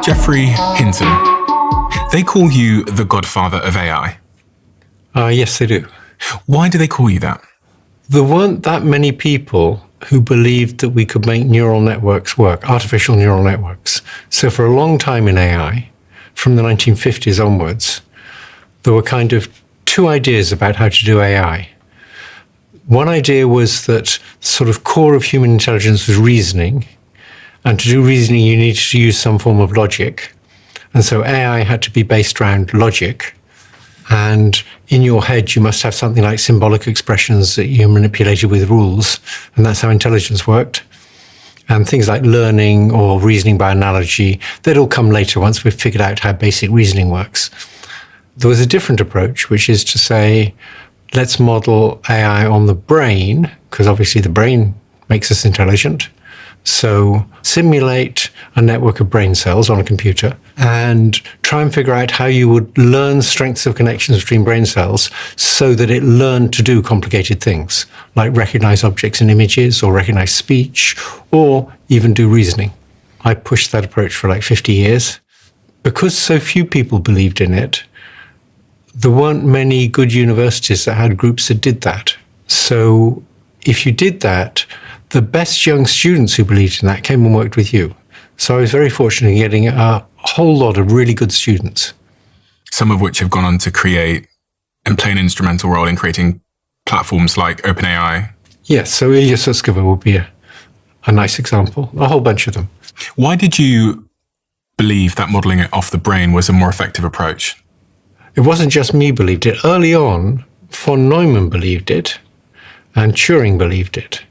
Geoffrey Hinton. They call you the godfather of AI. Yes, they do. Why do they call you that? There weren't that many people who believed that we could make neural networks work, artificial neural networks. So for a long time in AI, from the 1950s onwards, there were kind of two ideas about how to do AI. One idea was that the sort of core of human intelligence was reasoning. And to do reasoning, you needed to use some form of logic. And so AI had to be based around logic. And in your head, you must have something like symbolic expressions that you manipulated with rules. And that's how intelligence worked. And things like learning or reasoning by analogy, they'd all come later once we've figured out how basic reasoning works. There was a different approach, which is to say, let's model AI on the brain, because obviously the brain makes us intelligent. So simulate a network of brain cells on a computer and try and figure out how you would learn strengths of connections between brain cells so that it learned to do complicated things, like recognize objects and images or recognize speech or even do reasoning. I pushed that approach for like 50 years. Because so few people believed in it, there weren't many good universities that had groups that did that. So if you did that, the best young students who believed in that came and worked with you. So I was very fortunate in getting a whole lot of really good students. Some of which have gone on to create and play an instrumental role in creating platforms like OpenAI. Yes, so Ilya Sutskever would be a nice example, a whole bunch of them. Why did you believe that modeling it off the brain was a more effective approach? It wasn't just me believed it. Early on, von Neumann believed it and Turing believed it.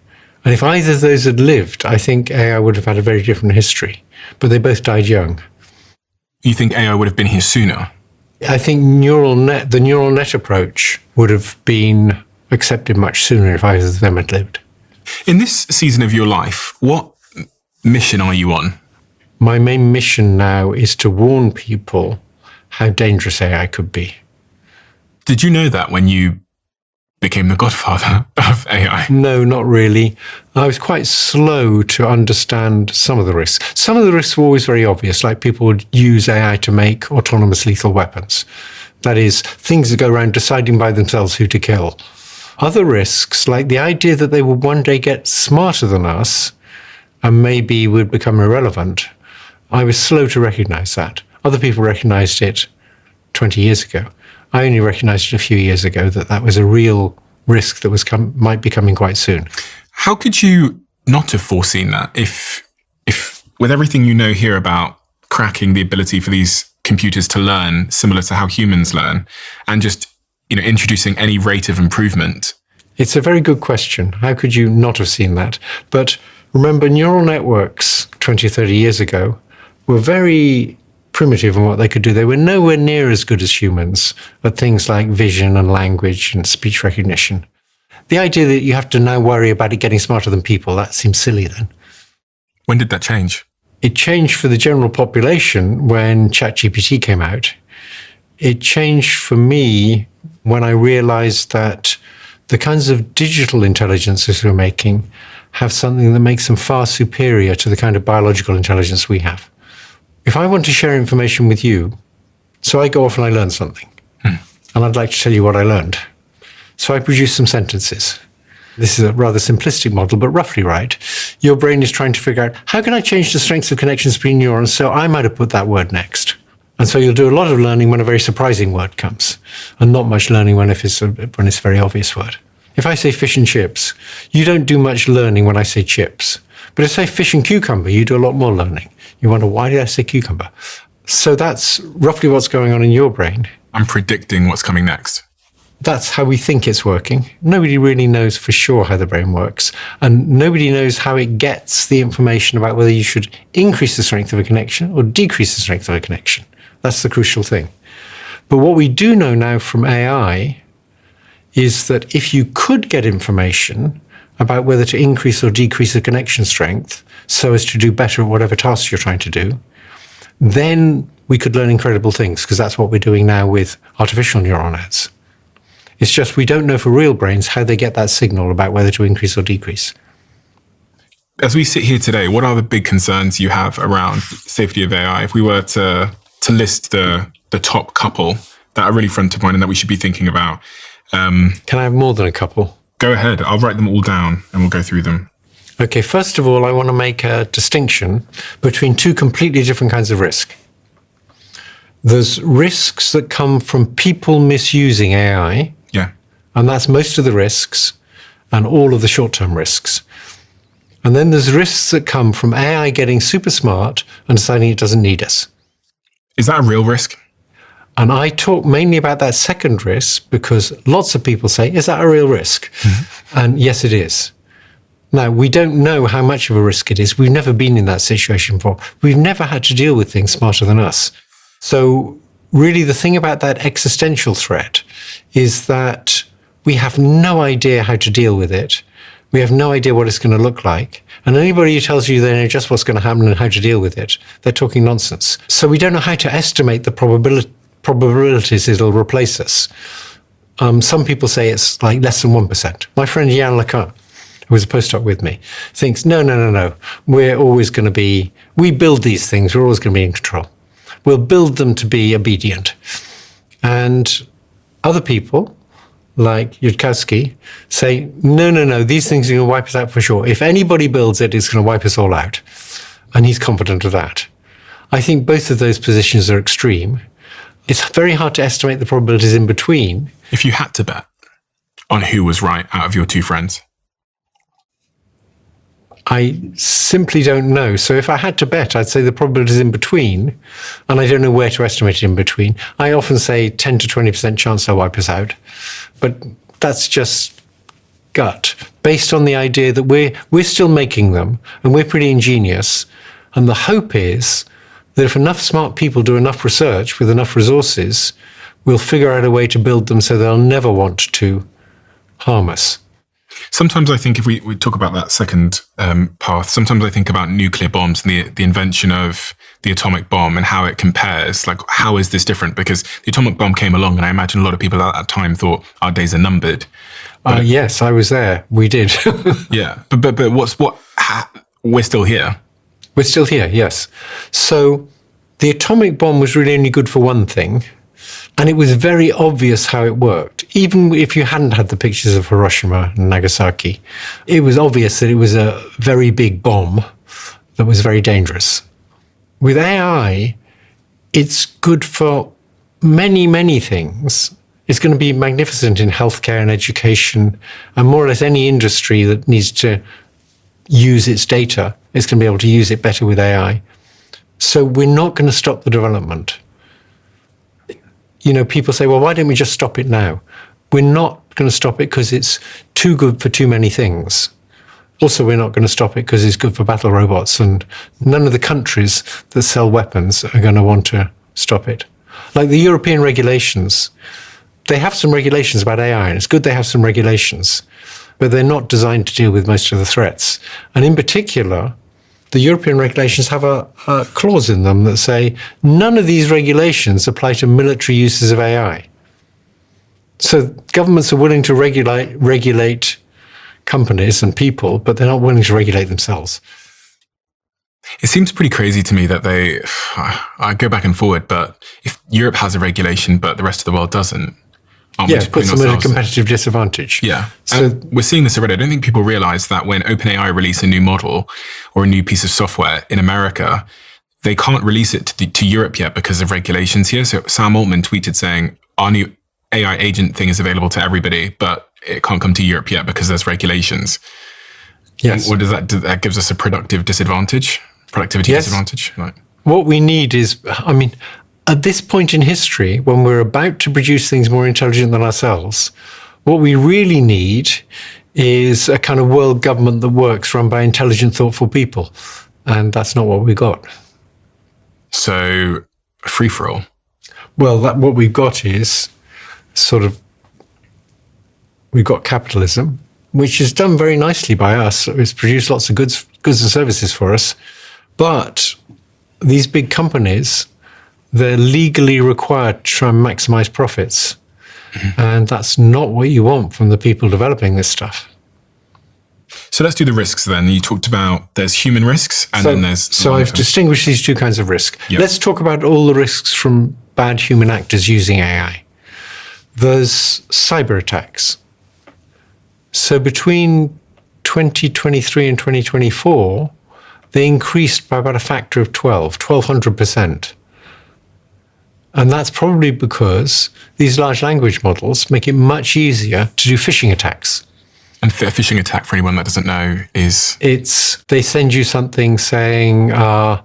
And if either of those had lived, I think AI would have had a very different history. But they both died young. You think AI would have been here sooner? I think the neural net approach would have been accepted much sooner if either of them had lived. In this season of your life, what mission are you on? My main mission now is to warn people how dangerous AI could be. Did you know that when you became the godfather of AI? No, not really. I was quite slow to understand some of the risks. Some of the risks were always very obvious, like people would use AI to make autonomous lethal weapons. That is, things that go around deciding by themselves who to kill. Other risks, like the idea that they would one day get smarter than us and maybe would become irrelevant, I was slow to recognize that. Other people recognized it 20 years ago. I only recognized it a few years ago that that was a real risk that might be coming quite soon. How could you not have foreseen that if with everything you know here about cracking the ability for these computers to learn similar to how humans learn and just, introducing any rate of improvement? It's a very good question. How could you not have seen that? But remember, neural networks 20 or 30 years ago were very primitive in what they could do. They were nowhere near as good as humans at things like vision and language and speech recognition. The idea that you have to now worry about it getting smarter than people, that seems silly then. When did that change? It changed for the general population when ChatGPT came out. It changed for me when I realized that the kinds of digital intelligences we're making have something that makes them far superior to the kind of biological intelligence we have. If I want to share information with you, so I go off and I learn something, and I'd like to tell you what I learned. So I produce some sentences. This is a rather simplistic model, but roughly right. Your brain is trying to figure out, how can I change the strengths of connections between neurons so I might have put that word next? And so you'll do a lot of learning when a very surprising word comes, and not much learning when it's a very obvious word. If I say fish and chips, you don't do much learning when I say chips. But if I say fish and cucumber, you do a lot more learning. You wonder, why did I say cucumber? So that's roughly what's going on in your brain. I'm predicting what's coming next. That's how we think it's working. Nobody really knows for sure how the brain works. And nobody knows how it gets the information about whether you should increase the strength of a connection or decrease the strength of a connection. That's the crucial thing. But what we do know now from AI is that if you could get information about whether to increase or decrease the connection strength so as to do better at whatever tasks you're trying to do, then we could learn incredible things, because that's what we're doing now with artificial neural nets. It's just we don't know for real brains how they get that signal about whether to increase or decrease. as we sit here today, what are the big concerns you have around safety of AI? If we were to list the top couple that are really front of mind and that we should be thinking about. Can I have more than a couple? Go ahead. I'll write them all down and we'll go through them. Okay, first of all, I want to make a distinction between two completely different kinds of risk. There's risks that come from people misusing AI. Yeah. And that's most of the risks and all of the short-term risks. And then there's risks that come from AI getting super smart and deciding it doesn't need us. Is that a real risk? And I talk mainly about that second risk because lots of people say, is that a real risk? Mm-hmm. And yes, it is. Now, we don't know how much of a risk it is. We've never been in that situation before. We've never had to deal with things smarter than us. So really the thing about that existential threat is that we have no idea how to deal with it. We have no idea what it's going to look like. And anybody who tells you they know just what's going to happen and how to deal with it, they're talking nonsense. So we don't know how to estimate the probabilities it'll replace us. Some people say it's like less than 1%. My friend Yann Lecan, who was a postdoc with me, thinks, no. We're always going to be, we build these things, we're always going to be in control. We'll build them to be obedient. And other people, like Yudkowsky, say, no, these things are going to wipe us out for sure. If anybody builds it, it's going to wipe us all out. And he's confident of that. I think both of those positions are extreme. It's very hard to estimate the probabilities in between. If you had to bet on who was right out of your two friends? I simply don't know. So if I had to bet, I'd say the probabilities in between, and I don't know where to estimate it in between. I often say 10 to 20% chance they'll wipe us out. But that's just gut, based on the idea that we're still making them, and we're pretty ingenious. And the hope is that if enough smart people do enough research with enough resources, we'll figure out a way to build them so they'll never want to harm us. Sometimes I think if we talk about that second path, sometimes I think about nuclear bombs and the invention of the atomic bomb and how it compares. Like, how is this different? Because the atomic bomb came along and I imagine a lot of people at that time thought our days are numbered. Yes, I was there. We did. Yeah. But we're still here. We're still here, yes. So the atomic bomb was really only good for one thing. And it was very obvious how it worked. Even if you hadn't had the pictures of Hiroshima and Nagasaki, it was obvious that it was a very big bomb that was very dangerous. With AI, it's good for many, many things. It's going to be magnificent in healthcare and education, and more or less any industry that needs to use its data is going to be able to use it better with AI. So we're not going to stop the development. You know, people say, well, why don't we just stop it now? We're not going to stop it because it's too good for too many things. Also, we're not going to stop it because it's good for battle robots, and none of the countries that sell weapons are going to want to stop it. Like the European regulations, they have some regulations about AI, and it's good they have some regulations, but they're not designed to deal with most of the threats. And in particular, the European regulations have a clause in them that say none of these regulations apply to military uses of AI. So governments are willing to regulate companies and people, but they're not willing to regulate themselves. It seems pretty crazy to me that I go back and forward, but if Europe has a regulation, but the rest of the world doesn't, it puts them at a competitive disadvantage. Yeah. So we're seeing this already. I don't think people realize that when OpenAI release a new model or a new piece of software in America, they can't release it to Europe yet because of regulations here. So Sam Altman tweeted saying, our new AI agent thing is available to everybody, but it can't come to Europe yet because there's regulations. Yes. What does that gives us a productivity disadvantage? Right. What we need is, at this point in history, when we're about to produce things more intelligent than ourselves, what we really need is a kind of world government that works, run by intelligent, thoughtful people. And that's not what we got. So, free-for-all. Well, what we've got is we've got capitalism, which is done very nicely by us. It's produced lots of goods and services for us. But these big companies, they're legally required to try and maximize profits. Mm-hmm. And that's not what you want from the people developing this stuff. So let's do the risks then. You talked about there's human risks and then there's... So I've distinguished these two kinds of risk. Yep. Let's talk about all the risks from bad human actors using AI. There's cyber attacks. So between 2023 and 2024, they increased by about a factor of 1,200%. And that's probably because these large language models make it much easier to do phishing attacks. And a phishing attack, for anyone that doesn't know, is... They send you something saying, hi,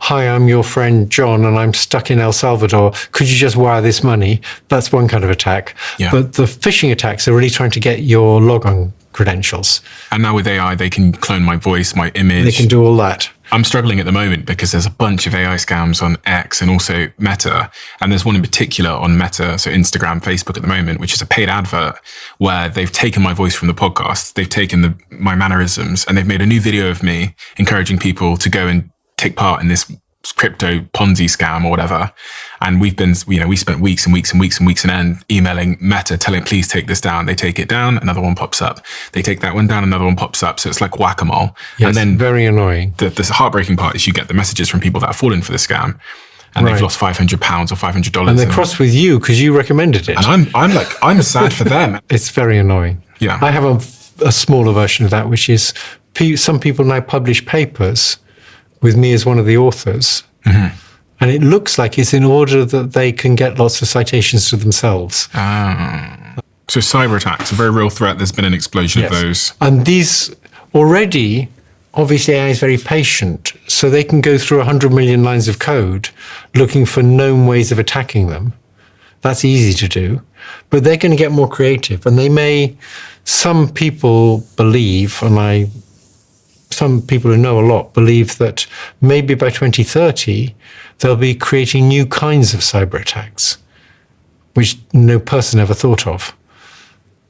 I'm your friend John, and I'm stuck in El Salvador. Could you just wire this money? That's one kind of attack. Yeah. But the phishing attacks are really trying to get your logon credentials. And now with AI, they can clone my voice, my image. They can do all that. I'm struggling at the moment because there's a bunch of AI scams on X and also Meta. And there's one in particular on Meta, so Instagram, Facebook at the moment, which is a paid advert where they've taken my voice from the podcast, they've taken my mannerisms, and they've made a new video of me encouraging people to go and take part in this crypto Ponzi scam or whatever. And we spent weeks and weeks and weeks and weeks on end emailing Meta, telling, please take this down. They take it down, another one pops up. They take that one down, another one pops up. So it's like whack-a-mole. Yes, and then very annoying. The heartbreaking part is you get the messages from people that have fallen for the scam and they've lost £500 or $500. And they're cross with you because you recommended it. And I'm sad for them. It's very annoying. Yeah. I have a smaller version of that, which is some people now publish papers with me as one of the authors. Mm-hmm. And it looks like it's in order that they can get lots of citations to themselves. So cyber attacks, a very real threat. There's been an explosion of those. And these already, obviously AI is very patient, so they can go through 100 million lines of code looking for known ways of attacking them. That's easy to do. But they're going to get more creative. And some people believe, some people who know a lot believe that maybe by 2030, they'll be creating new kinds of cyber attacks, which no person ever thought of.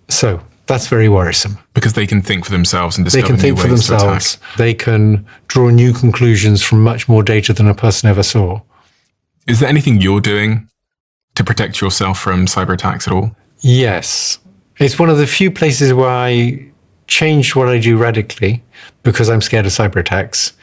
So that's very worrisome. Because they can think for themselves and discover new ways to attack. They can think for themselves. They can draw new conclusions from much more data than a person ever saw. Is there anything you're doing to protect yourself from cyber attacks at all? Yes. It's one of the few places where I changed what I do radically because I'm scared of cyber attacks.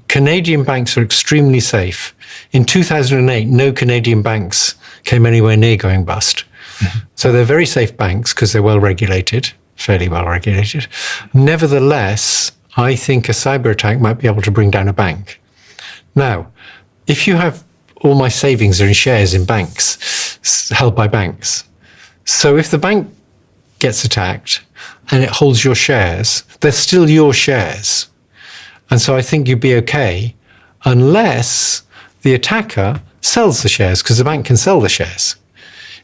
Canadian banks are extremely safe. In 2008, no Canadian banks came anywhere near going bust. Mm-hmm. So they're very safe banks because they're well regulated, fairly well regulated. Nevertheless, I think a cyber attack might be able to bring down a bank. Now, if you have all my savings are in shares in banks, held by banks. So if the bank gets attacked and it holds your shares, they're still your shares. And so I think you'd be okay unless the attacker sells the shares, because the bank can sell the shares.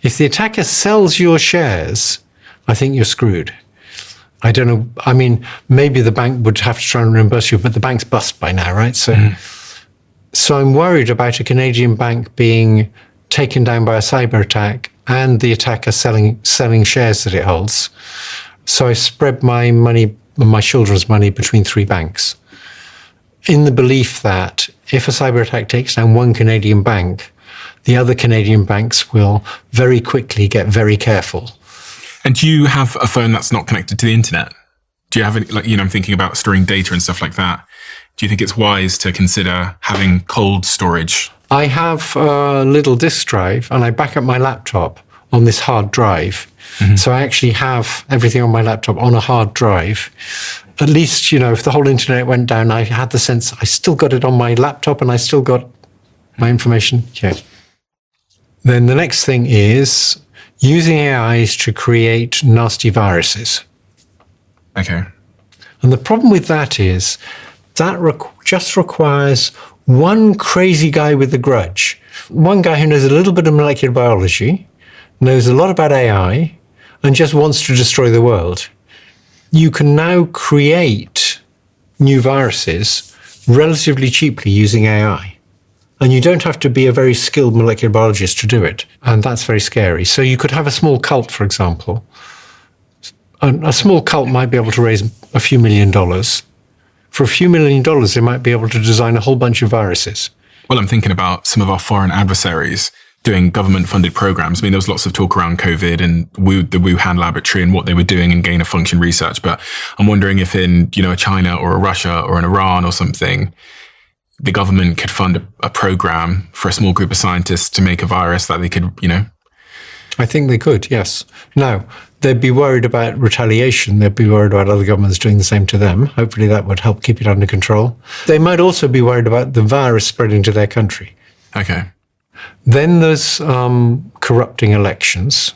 If the attacker sells your shares, I think you're screwed. I don't know. I mean, maybe the bank would have to try and reimburse you, but the bank's bust by now, right? So I'm worried about a Canadian bank being taken down by a cyber attack and the attacker selling shares that it holds. So I spread my money, my children's money, between 3 banks, in the belief that if a cyber attack takes down one Canadian bank, the other Canadian banks will very quickly get very careful. And do you have a phone that's not connected to the internet? Do you have any, I'm thinking about storing data and stuff like that. Do you think it's wise to consider having cold storage? I have a little disk drive and I back up my laptop on this hard drive. Mm-hmm. So I actually have everything on my laptop on a hard drive. At least, if the whole internet went down, I had the sense I still got it on my laptop and I still got my information. Yeah. Then the next thing is using AIs to create nasty viruses. Okay. And the problem with that is that just requires one crazy guy with a grudge, one guy who knows a little bit of molecular biology, knows a lot about AI, and just wants to destroy the world. You can now create new viruses relatively cheaply using AI. And you don't have to be a very skilled molecular biologist to do it. And that's very scary. So you could have a small cult, for example. A small cult might be able to raise a few $1 million. For a few $1 million, they might be able to design a whole bunch of viruses. Well, I'm thinking about some of our foreign adversaries. doing government-funded programs. I mean, there was lots of talk around COVID and the Wuhan laboratory and what they were doing in gain-of-function research. But I'm wondering if in, a China or a Russia or an Iran or something, the government could fund a program for a small group of scientists to make a virus that they could, I think they could, yes. Now, they'd be worried about retaliation. They'd be worried about other governments doing the same to them. Hopefully that would help keep it under control. They might also be worried about the virus spreading to their country. Okay. Then there's corrupting elections.